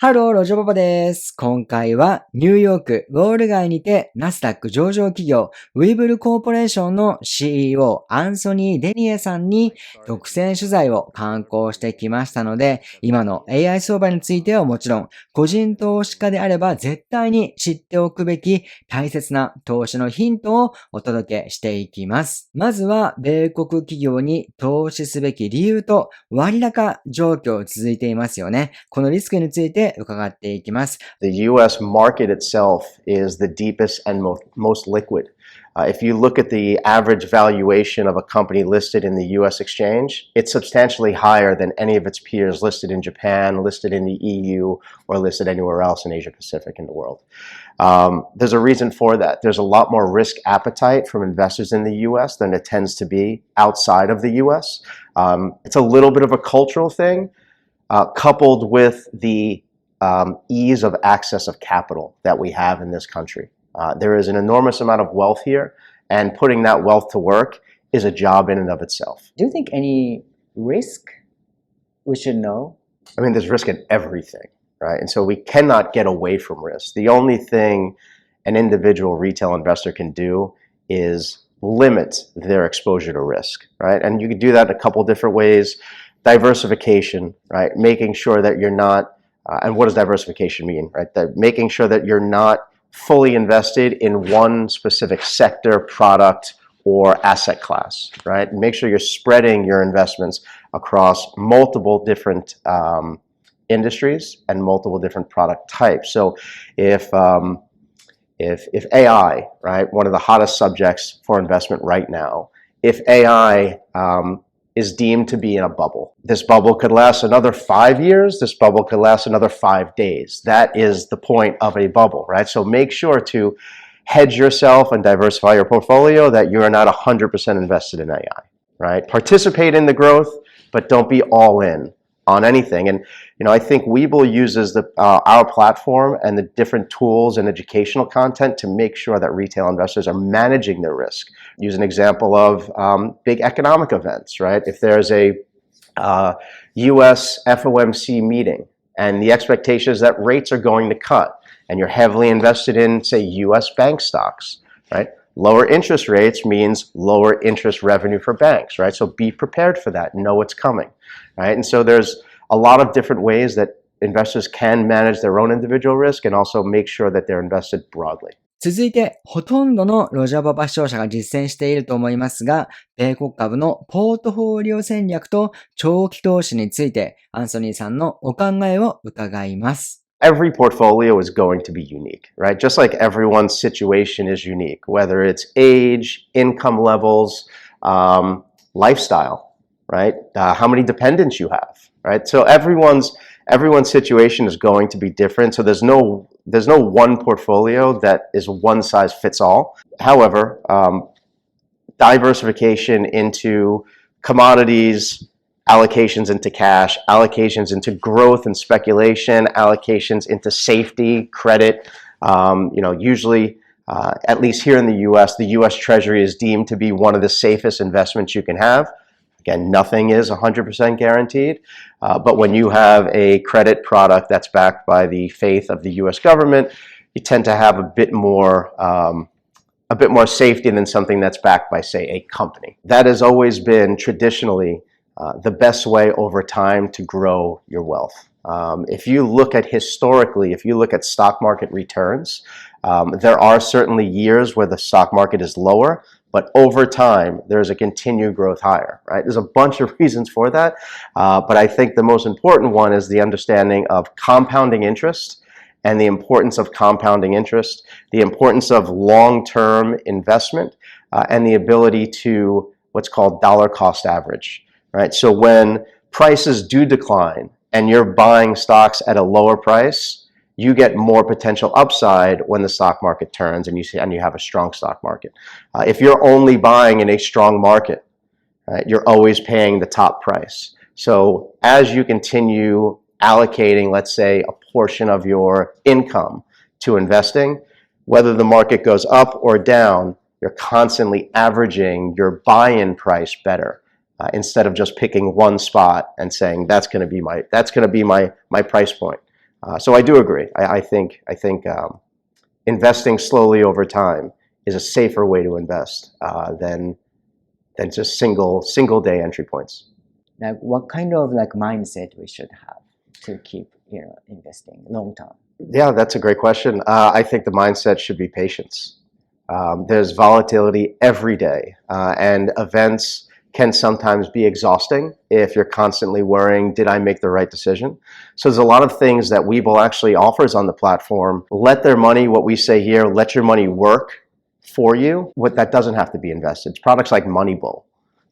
ハロー、ロジョパパです。今回はニューヨーク、ウォール街にてナスダック上場企業ウィブルコーポレーションの CEO アンソニー・デニエさんに独占取材を敢行してきましたので、今の AI 相場についてはもちろん、個人投資家であれば絶対に知っておくべき大切な投資のヒントをお届けしていきます。まずは、米国企業に投資すべき理由と割高状況続いていますよね。このリスクについて伺っていきます。The U.S. market itself is the deepest and most liquid. If you look at the average valuation of a company listed in the U.S. exchange, it's substantially higher than any of its peers listed in Japan, listed in the EU, or listed anywhere else in Asia Pacific in the world. There's a reason for that. There's a lot more risk appetite from investors in the U.S. than it tends to be outside of the U.S. It's a little bit of a cultural thing, coupled with the ease of access of capital that we have in this country. There is an enormous amount of wealth here, and putting that wealth to work is a job in and of itself. Do you think any risk we should know? I mean, there's risk in everything, right? And so we cannot get away from risk. The only thing an individual retail investor can do is limit their exposure to risk, right? And you can do that in a couple different ways. Diversification, right? Making sure that you're not and what does diversification mean, right? Making sure that you're not fully invested in one specific sector, product, or asset class, right? Make sure you're spreading your investments across multiple different industries and multiple different product types. So if AI, right, one of the hottest subjects for investment right now, if AI is deemed to be in a bubble. This bubble could last another 5 years. This bubble could last another 5 days. That is the point of a bubble, right? So make sure to hedge yourself and diversify your portfolio that you are not 100% invested in AI, right? Participate in the growth, but don't be all in on anything. And I think Webull uses our platform and the different tools and educational content to make sure that retail investors are managing their risk. Use an example of big economic events, right? If there's a US FOMC meeting and the expectation is that rates are going to cut, and you're heavily invested in, say, US bank stocks, right? Lower interest rates means lower interest revenue for banks, right? So be prepared for that. Know it's coming, right? And so there's a lot of different ways that investors can manage their own individual risk and also make sure that they're invested broadly. 続いて、ほとんどのロジャーパパ視聴者が実践していると思いますが、米国株のポートフォリオ戦略と長期投資について、アンソニーさんのお考えを伺います。Every portfolio is going to be unique, right? Just like everyone's situation is unique, whether it's age, income levels, lifestyle, right? How many dependents you have, right? So everyone's situation is going to be different. So there's no one portfolio that is one size fits all. However, diversification into commodities, allocations into cash, allocations into growth and speculation, allocations into safety, credit. Usually, at least here in the U.S. Treasury is deemed to be one of the safest investments you can have. Again, nothing is 100% guaranteed, but when you have a credit product that's backed by the faith of the U.S. government, you tend to have a bit more safety than something that's backed by, say, a company. That has always been traditionally the best way over time to grow your wealth. If you look at stock market returns, there are certainly years where the stock market is lower, but over time, there's a continued growth higher, right? There's a bunch of reasons for that, but I think the most important one is the understanding of compounding interest and the importance of compounding interest, the importance of long-term investment, and the ability to what's called dollar cost average. Right? So when prices do decline and you're buying stocks at a lower price, you get more potential upside when the stock market turns and you have a strong stock market. If you're only buying in a strong market, right, you're always paying the top price. So as you continue allocating, let's say, a portion of your income to investing, whether the market goes up or down, you're constantly averaging your buy-in price better. Instead of just picking one spot and saying that's going to be my price point. So I do agree. I think investing slowly over time is a safer way to invest than just single day entry points. Like what kind of like mindset we should have to keep, investing long term? Yeah, that's a great question. I think the mindset should be patience. There's volatility every day, and events can sometimes be exhausting if you're constantly worrying, did I make the right decision? So there's a lot of things that Webull actually offers on the platform. Let their money, what we say here, let your money work for you. What that doesn't have to be invested. It's products like Moneybull,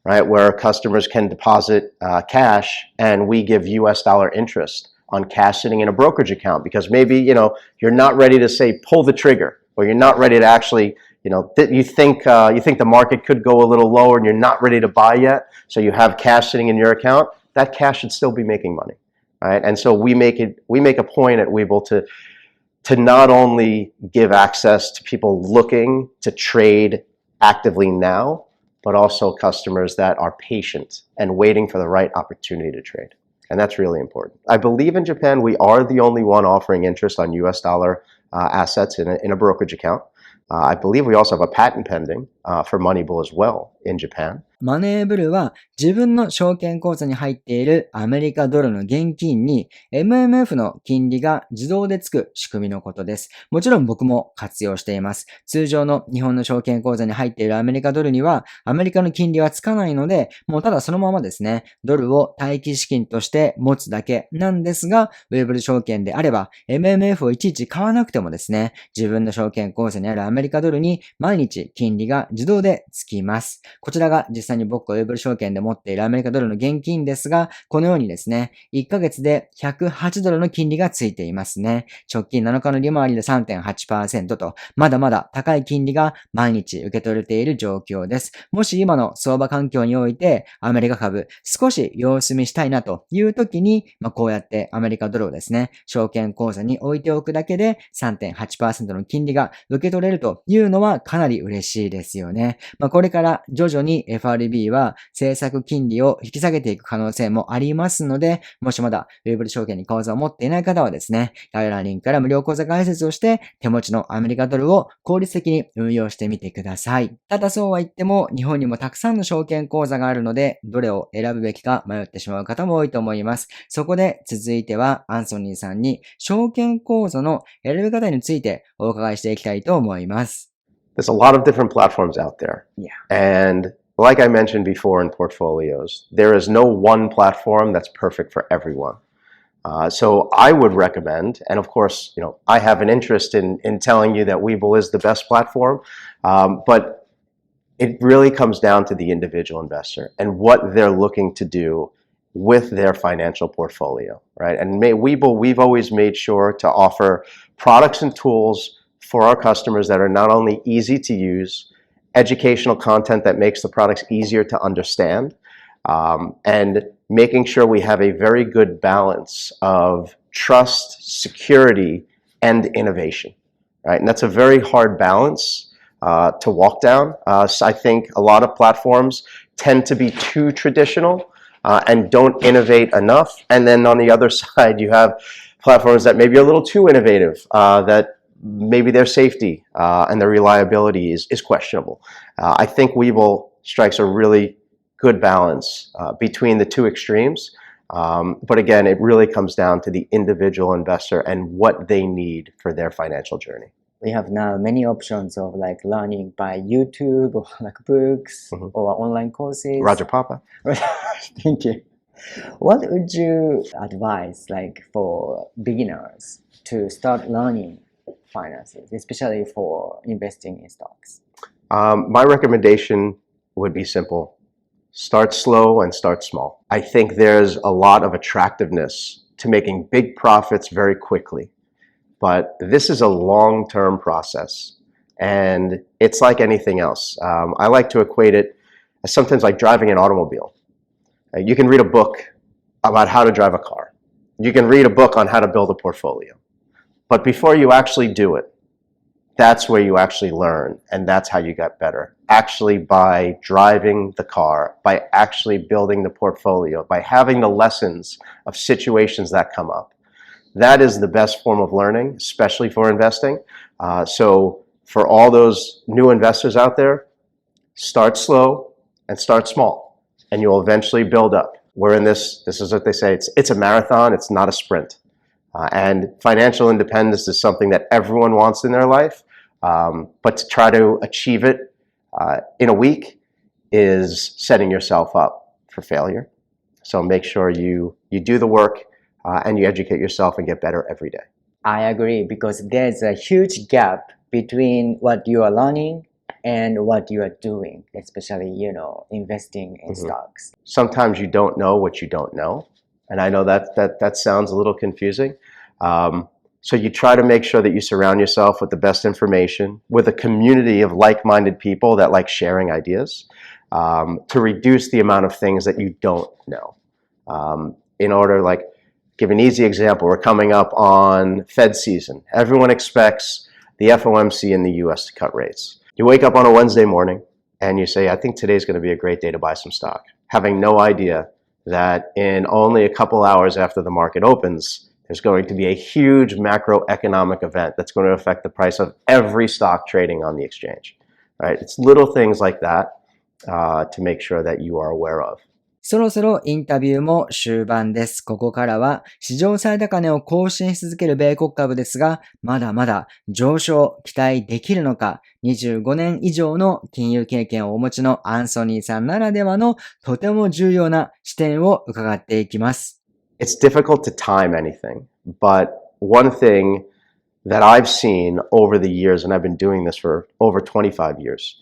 right, where customers can deposit cash and we give US dollar interest on cash sitting in a brokerage account because maybe, you're not ready to say pull the trigger, or you're not ready to actually, you think the market could go a little lower and you're not ready to buy yet, so you have cash sitting in your account. That cash should still be making money, right? And so we make a point at Webull to not only give access to people looking to trade actively now, but also customers that are patient and waiting for the right opportunity to trade. And that's really important. I believe in Japan, we are the only one offering interest on US dollar assets in a brokerage account. I believe we also have a patent pending for Moneybull as well in Japan. マネーブルは自分の証券口座に入っているアメリカドルの現金に MMF の金利が自動でつく仕組みのことです。もちろん僕も活用しています。通常の日本の証券口座に入っているアメリカドルにはアメリカの金利はつかないので、もうただそのままですね、ドルを待機資金として持つだけなんですが、ウェブル証券であれば MMF をいちいち買わなくてもですね、自分の証券口座にあるアメリカドルに毎日金利が自動でつきます。こちらが実際に僕がウェブル証券で持っているアメリカドルの現金ですが、このようにですね、1ヶ月で108ドルの金利がついていますね。直近7日の利回りで 3.8% と、まだまだ高い金利が毎日受け取れている状況です。もし今の相場環境においてアメリカ株少し様子見したいなという時に、こうやってアメリカドルをですね、証券口座に置いておくだけで 3.8% の金利が受け取れるというのはかなり嬉しいですよね。これから徐々に FRB は政策金利を引き下げていく可能性もありますので、もしまだウェブル証券に口座を持っていない方はですね、概要欄リンクから無料口座開設をして手持ちのアメリカドルを効率的に運用してみてください。ただそうは言っても日本にもたくさんの証券口座があるので、どれを選ぶべきか迷ってしまう方も多いと思います。そこで続いてはアンソニーさんに証券口座の選び方についてお伺いしていきたいと思います。There's a lot of different platforms out there. Yeah. And like I mentioned before in portfolios, there is no one platform that's perfect for everyone. So I would recommend, and of course, I have an interest in telling you that Webull is the best platform, but it really comes down to the individual investor and what they're looking to do with their financial portfolio, right? And Webull, we've always made sure to offer products and tools for our customers that are not only easy to use, educational content that makes the products easier to understand, and making sure we have a very good balance of trust, security, and innovation, right? And that's a very hard balance to walk down. So I think a lot of platforms tend to be too traditional and don't innovate enough. And then on the other side, you have platforms that maybe are a little too innovative, that maybe their safety and their reliability is questionable. I think Webull strikes a really good balance between the two extremes. But again, it really comes down to the individual investor and what they need for their financial journey. We have now many options of like learning by YouTube or like books or online courses. Roger Papa. Thank you. What would you advise like for beginners to start learning finances, especially for investing in stocks? My recommendation would be simple. Start slow and start small. I think there's a lot of attractiveness to making big profits very quickly, but this is a long-term process, and it's like anything else. I like to equate it as sometimes like driving an automobile. You can read a book about how to drive a car. You can read a book on how to build a portfolio. But before you actually do it, that's where you actually learn, and that's how you get better. Actually by driving the car, by actually building the portfolio, by having the lessons of situations that come up. That is the best form of learning, especially for investing. So for all those new investors out there, start slow and start small, and you'll eventually build up. We're in this is what they say, it's a marathon, it's not a sprint. And financial independence is something that everyone wants in their life, but to try to achieve it in a week is setting yourself up for failure. So make sure you do the work and you educate yourself and get better every day. I agree, because there's a huge gap between what you are learning and what you are doing, especially, investing in stocks. Sometimes you don't know what you don't know. And I know that sounds a little confusing. So you try to make sure that you surround yourself with the best information, with a community of like-minded people that like sharing ideas, to reduce the amount of things that you don't know. In order, like, give an easy example, we're coming up on Fed season. Everyone expects the FOMC in the US to cut rates. You wake up on a Wednesday morning and you say, I think today's going to be a great day to buy some stock, having no idea that in only a couple hours after the market opens, there's going to be a huge macroeconomic event that's going to affect the price of every stock trading on the exchange. Right? It's little things like that to make sure that you are aware of. そろそろインタビューも終盤です。ここからは史上最高値を更新し続ける米国株ですが、まだまだ上昇期待できるのか、25年以上の金融経験をお持ちのアンソニーさんならではのとても重要な視点を伺っていきます。It's difficult to time anything, but one thing that I've seen over the years, and I've been doing this for over 25 years,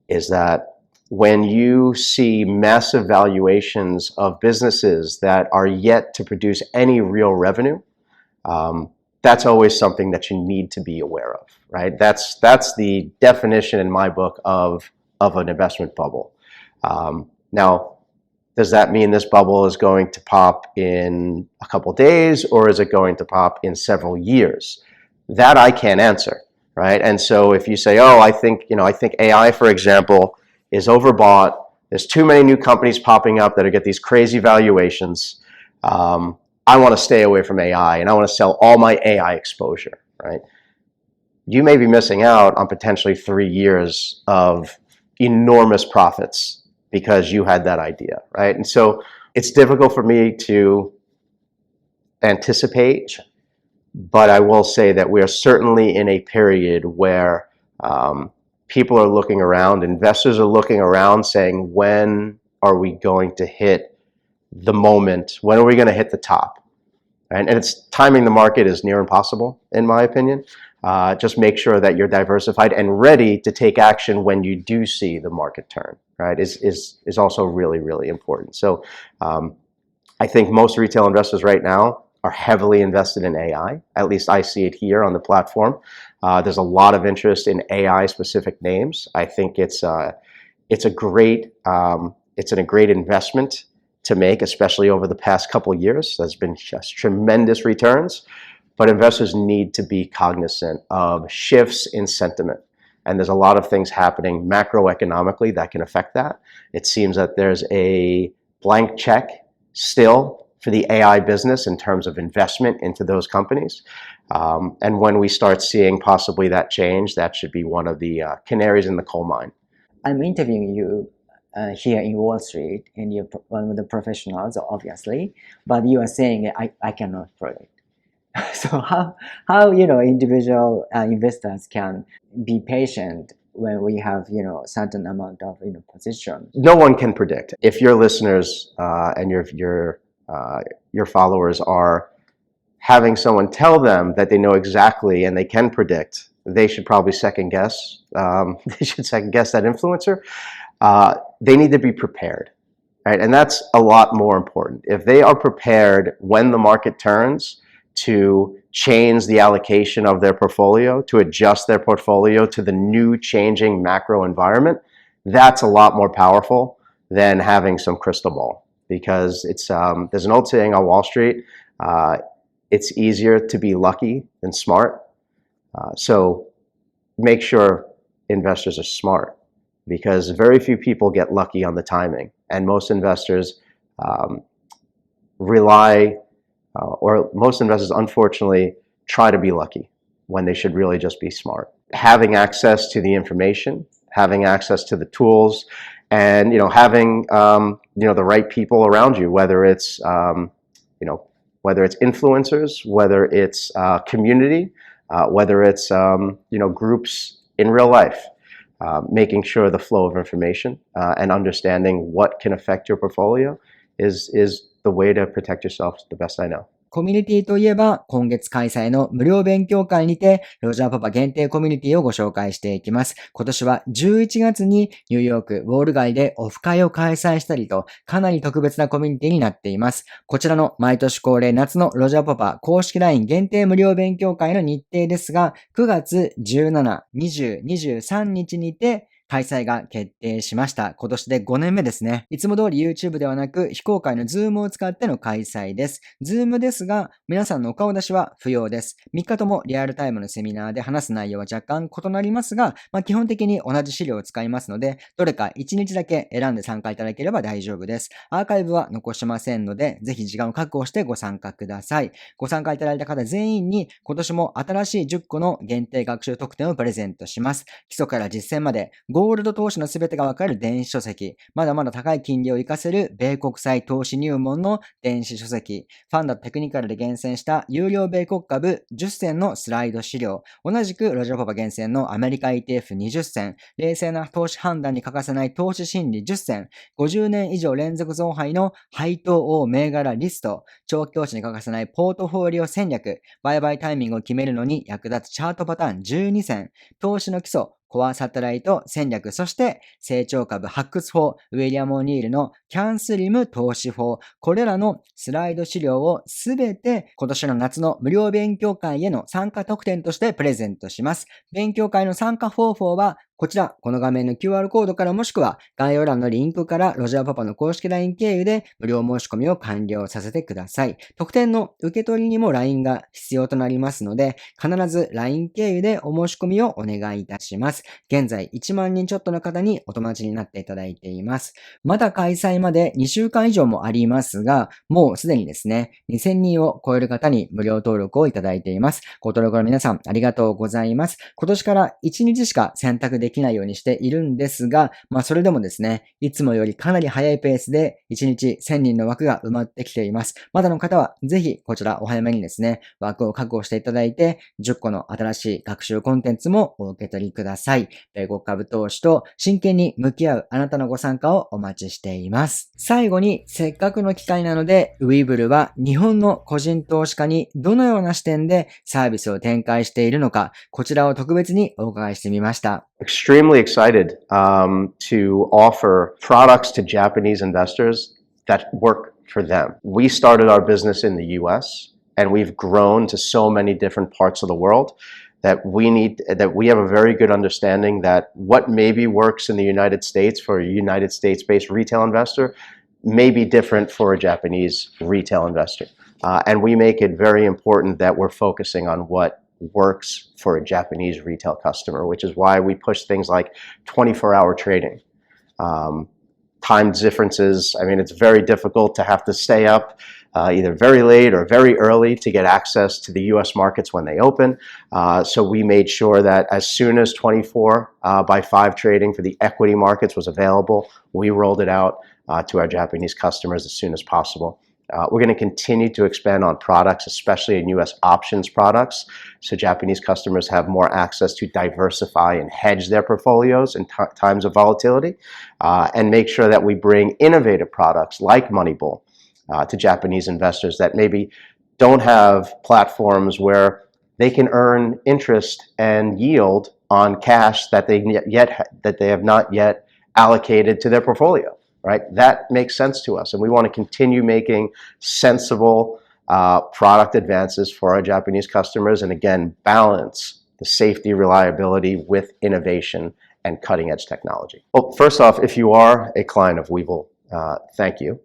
is that when you see massive valuations of businesses that are yet to produce any real revenue, that's always something that you need to be aware of, right? That's the definition in my book of an investment bubble. Now, does that mean this bubble is going to pop in a couple days, or is it going to pop in several years? That I can't answer, right? And so if you say, oh, I think AI, for example, is overbought. There's too many new companies popping up that are get these crazy valuations. I want to stay away from AI and I want to sell all my AI exposure, right? You may be missing out on potentially 3 years of enormous profits because you had that idea, right? And so it's difficult for me to anticipate, but I will say that we are certainly in a period where people are looking around, investors are looking around saying, when are we going to hit the moment? When are we going to hit the top? And it's timing the market is near impossible, in my opinion. Just make sure that you're diversified and ready to take action when you do see the market turn, right? Is also really, really important. So I think most retail investors right now are heavily invested in AI. At least I see it here on the platform. There's a lot of interest in AI specific names. I think it's a great investment to make, especially over the past couple of years. There's been just tremendous returns, but investors need to be cognizant of shifts in sentiment. And there's a lot of things happening macroeconomically that can affect that. It seems that there's a blank check still for the AI business in terms of investment into those companies. And when we start seeing possibly that change, that should be one of the canaries in the coal mine. I'm interviewing you here in Wall Street, and you're one of the professionals, obviously, but you are saying I cannot predict. So how individual investors can be patient when we have certain amount of position? No one can predict. If your listeners and your followers are having someone tell them that they know exactly and they can predict, they should probably second guess. They should second guess that influencer. They need to be prepared, right? And that's a lot more important. If they are prepared when the market turns to change the allocation of their portfolio, to adjust their portfolio to the new changing macro environment, that's a lot more powerful than having some crystal ball. Because it's there's an old saying on Wall Street, it's easier to be lucky than smart. So make sure investors are smart, because very few people get lucky on the timing, and most investors rely or most investors, unfortunately, try to be lucky when they should really just be smart. Having access to the information, having access to the tools, and having the right people around you, whether it's whether it's influencers, whether it's community, whether it's groups in real life, making sure the flow of information and understanding what can affect your portfolio is the way to protect yourself the best I know. コミュニティといえば、今月開催の無料勉強会にて、ロジャーパパ限定コミュニティをご紹介していきます。今年は11月にニューヨークウォール街でオフ会を開催したりと、かなり特別なコミュニティになっています。こちらの毎年恒例夏のロジャーパパ公式 LINE 限定無料勉強会の日程ですが、9月17、20、23日にて、開催が決定しました。今年で5年目ですね。いつも通り YouTube ではなく非公開の Zoom を使っての開催です。Zoom ですが、皆さんのお顔出しは不要です。3日ともリアルタイムのセミナーで話す内容は若干異なりますが、基本的に同じ資料を使いますので、どれか1日だけ選んで参加いただければ大丈夫です。アーカイブは残しませんので、ぜひ時間を確保してご参加ください。ご参加いただいた方全員に今年も新しい10個の限定学習特典をプレゼントします。基礎から実践までゴールド投資のすべてがわかる電子書籍、まだまだ高い金利を活かせる米国債投資入門の電子書籍、ファンダテクニカルで厳選した有料米国株10選のスライド資料、同じくロジャーパパ厳選のアメリカ ETF20 選、冷静な投資判断に欠かせない投資心理10選、50年以上連続増配の配当王銘柄リスト、長期投資に欠かせないポートフォリオ戦略、売買タイミングを決めるのに役立つチャートパターン12選、投資の基礎、コアサテライト戦略、そして成長株発掘法、ウィリアム・オニールのキャンスリム投資法、これらのスライド資料をすべて今年の夏の無料勉強会への参加特典としてプレゼントします。勉強会の参加方法はこちら、この画面の QR コードからもしくは概要欄のリンクからロジャーパパの公式 LINE 経由で無料申し込みを完了させてください。特典の受け取りにも LINE が必要となりますので、必ず LINE 経由でお申し込みをお願いいたします。現在1万人ちょっとの方にお友達になっていただいています。まだ開催まで2週間以上もありますが、もうすでにですね、2000人を超える方に無料登録をいただいています。ご登録の皆さんありがとうございます。今年から1日しか選択できないようにしているんですが、それでもですね、いつもよりかなり早いペースで1日1000人の枠が埋まってきています。まだの方はぜひこちらお早めにですね、枠を確保していただいて、10個の新しい学習コンテンツもお受け取りください。米国株投資と真剣に向き合うあなたのご参加をお待ちしています。最後に、せっかくの機会なので、ウィブルは日本の個人投資家にどのような視点でサービスを展開しているのか、こちらを特別にお伺いしてみました。Extremely excited to offer products to Japanese investors that work for them. We started our business in the US and we've grown to so many different parts of the world that we have a very good understanding that what maybe works in the United States for a United States-based retail investor may be different for a Japanese retail investor. And we make it very important that we're focusing on what works for a Japanese retail customer, which is why we push things like 24-hour trading. Time differences, I mean, it's very difficult to have to stay up either very late or very early to get access to the US markets when they open. So we made sure that as soon as 24/5 trading for the equity markets was available, we rolled it out to our Japanese customers as soon as possible. We're going to continue to expand on products, especially in US options products, so Japanese customers have more access to diversify and hedge their portfolios in times of volatility, and make sure that we bring innovative products like Moneybull to Japanese investors that maybe don't have platforms where they can earn interest and yield on cash that they have not yet allocated to their portfolio. Right? That makes sense to us, and we want to continue making sensible product advances for our Japanese customers, and again, balance the safety, reliability with innovation and cutting-edge technology. Well, first off, if you are a client of Webull, thank you.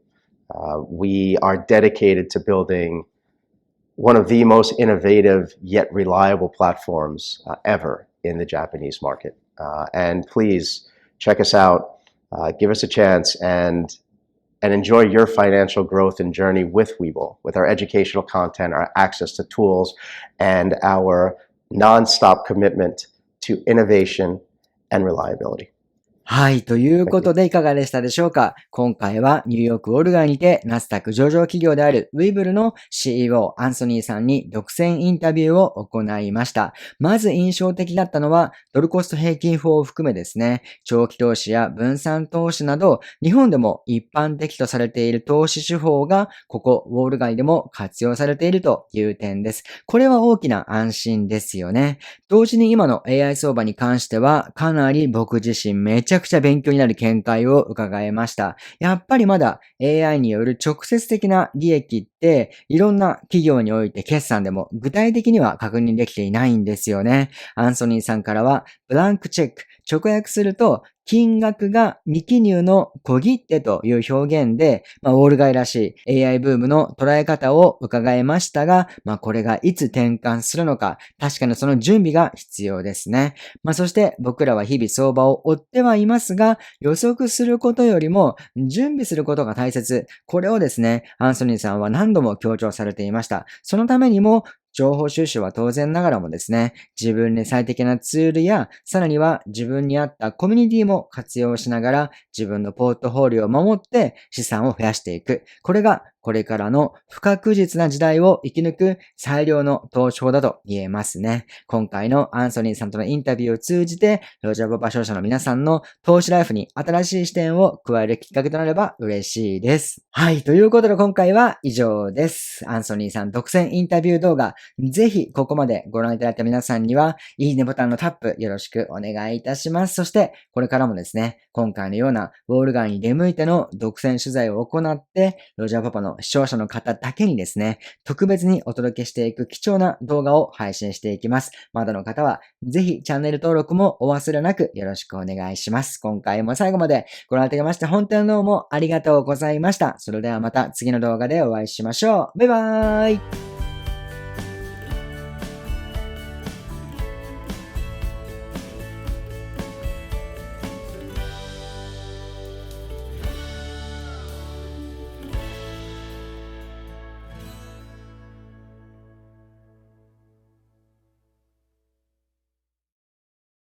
We are dedicated to building one of the most innovative yet reliable platforms ever in the Japanese market. And please check us out. Give us a chance and and enjoy your financial growth and journey with Webull, with our educational content, our access to tools, and our non-stop commitment to innovation and reliability. はい。ということでいかがでしたでしょうか。今回はニューヨークウォール街にてナスダック上場企業であるウィブルの CEO アンソニーさんに独占インタビューを行いました。まず印象的だったのはドルコスト平均法を含めですね、長期投資や分散投資など日本でも一般的とされている投資手法がここウォール街でも活用されているという点です。これは大きな安心ですよね。同時に今の AI 相場に関してはかなり僕自身めちゃくちゃ勉強になる見解を伺いました。やっぱりまだ AI による直接的な利益っていろんな企業において決算でも具体的には確認できていないんですよね。アンソニーさんからはブランクチェック、直訳すると金額が未記入の小切手という表現で、ウォール街らしい AI ブームの捉え方を伺いましたが、これがいつ転換するのか、確かにその準備が必要ですね。そして僕らは日々相場を追ってはいますが、予測することよりも準備することが大切。これをですね、アンソニーさんは何度も強調されていました。そのためにも、情報収集は当然ながらもですね、自分に最適なツールや、さらには自分に合ったコミュニティも活用しながら、自分のポートフォリオを守って資産を増やしていく。これがこれからの不確実な時代を生き抜く最良の投資法だと言えますね。今回のアンソニーさんとのインタビューを通じて、ロジャーパパ商社の皆さんの投資ライフに新しい視点を加えるきっかけとなれば嬉しいです。はい、ということで今回は以上です。アンソニーさん独占インタビュー動画、ぜひここまでご覧いただいた皆さんには、いいねボタンのタップよろしくお願いいたします。そして、これからもですね、今回のようなウォール街に出向いての独占取材を行って、ロジャーパパの視聴者の方だけにですね、特別にお届けしていく貴重な動画を配信していきます。まだの方は、ぜひチャンネル登録もお忘れなくよろしくお願いします。今回も最後までご覧いただきまして本当にどうもありがとうございました。それではまた次の動画でお会いしましょう。バイバーイ。